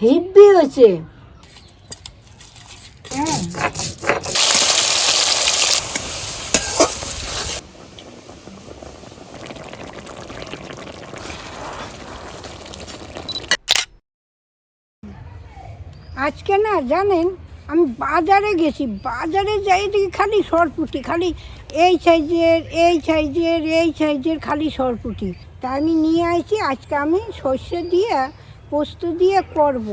হেব্বি হয়েছে। হ্যাঁ, আজকে না জানেন, আমি বাজারে গেছি, বাজারে যাই দেখি খালি সরপুটি, খালি এই সাইজের এই সাইজের এই সাইজের খালি সরপুটি। তা আমি নিয়ে আসি, আজকে আমি সর্ষে দিয়ে পোস্ত দিয়ে করব।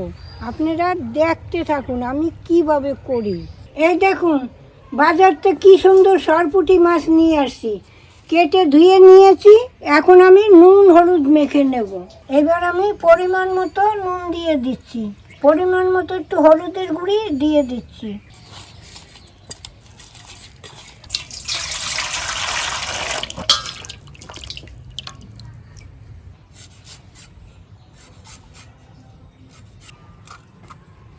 আপনারা দেখতে থাকুন আমি কিভাবে করি। এই দেখুন, বাজার থেকে কী সুন্দর সরপুটি মাছ নিয়ে আসছি, কেটে ধুয়ে নিয়েছি। এখন আমি নুন হলুদ মেখে নেব। এবার আমি পরিমাণ মতো নুন দিয়ে দিচ্ছি, পরিমাণ মতো একটু হলুদের গুঁড়ি দিয়ে দিচ্ছি।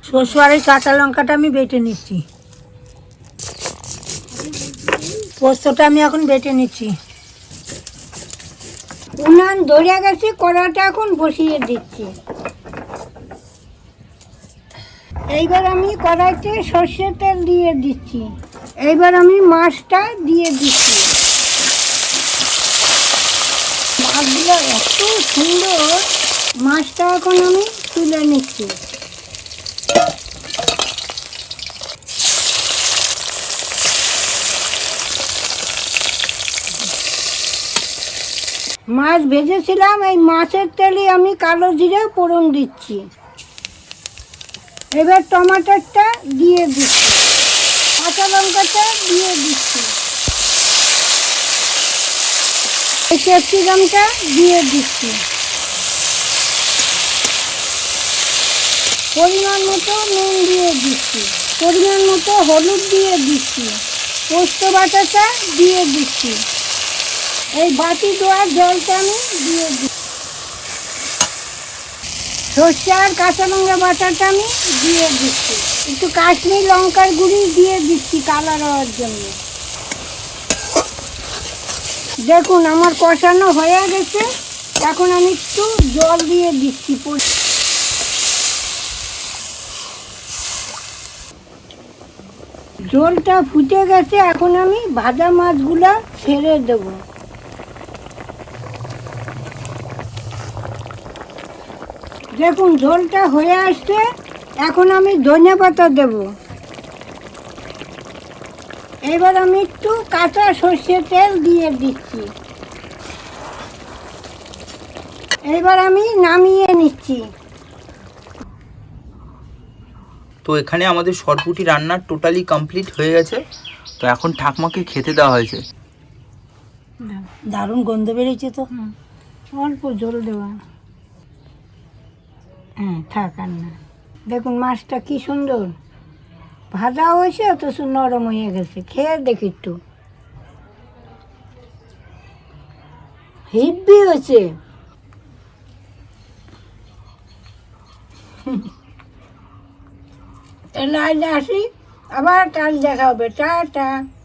সরষে আর এই কাঁচা লঙ্কাটা আমি বেটে নিচ্ছি। পোস্তটা আমি এখন বেটে নিচ্ছি। উনান ধরে গেছে, কড়াটা এখন বসিয়ে দিচ্ছি। এইবার আমি কড়াইতে সর্ষের তেল দিয়ে দিচ্ছি। এইবার আমি মাছটা দিয়ে দিচ্ছি। মাছগুলো এত সুন্দর, মাছটা এখন আমি তুলে নিচ্ছি। মাছ ভেজেছিলাম, এই মাছের তেলে আমি কালো জিরে ফোড়ন দিচ্ছি। এবার টমাটোটা দিয়ে দিচ্ছি, কাঁচা লঙ্কাটা দিয়ে দিচ্ছি, এই ক্যাপসিকামটা দিয়ে দিচ্ছি। পরিমাণ মতো নুন দিয়ে দিচ্ছি, পরিমাণ মতো হলুদ দিয়ে দিচ্ছি, পোস্ত বাটাটা দিয়ে দিচ্ছি। এই বাটি দেওয়ার জলটা আমি দিয়ে দিচ্ছি। সর্ষে আর কাঁচা লঙ্কা বাটাটা আমি দিয়ে দিচ্ছি। একটু কাশ্মীর লঙ্কার গুঁড়ি দিয়ে দিচ্ছি কালার হওয়ার জন্য। দেখুন আমার কষানো হয়ে গেছে, এখন আমি একটু জল দিয়ে দিচ্ছি। জলটা ফুটে গেছে, এখন আমি ভাজা মাছগুলো ছেড়ে দেবো। দেখুন ঝোলটা হয়ে আসছে, এখন আমি ধনিয়া পাতা দেব। এবার আমি একটু কাঁচা সর্ষের তেল দিয়ে দিচ্ছি। এবার আমি নামিয়ে নিচ্ছি। তো এখানে আমাদের সরপুটি রান্না টোটালি কমপ্লিট হয়ে গেছে। তো এখন ঠাকমাকে খেতে দেওয়া হয়েছে। দারুণ গন্ধ বেরিয়েছে তো। অল্প জল দেওয়া। হ্যাঁ, থাক আর না। দেখুন মাছটা কি সুন্দর ভাজা হয়েছে, অথচ নরম হয়ে গেছে। খেয়ে দেখি একটু, হেব্বি হয়েছে। তাহলে আজ আসি, আবার কাল দেখা হবে। টাটা।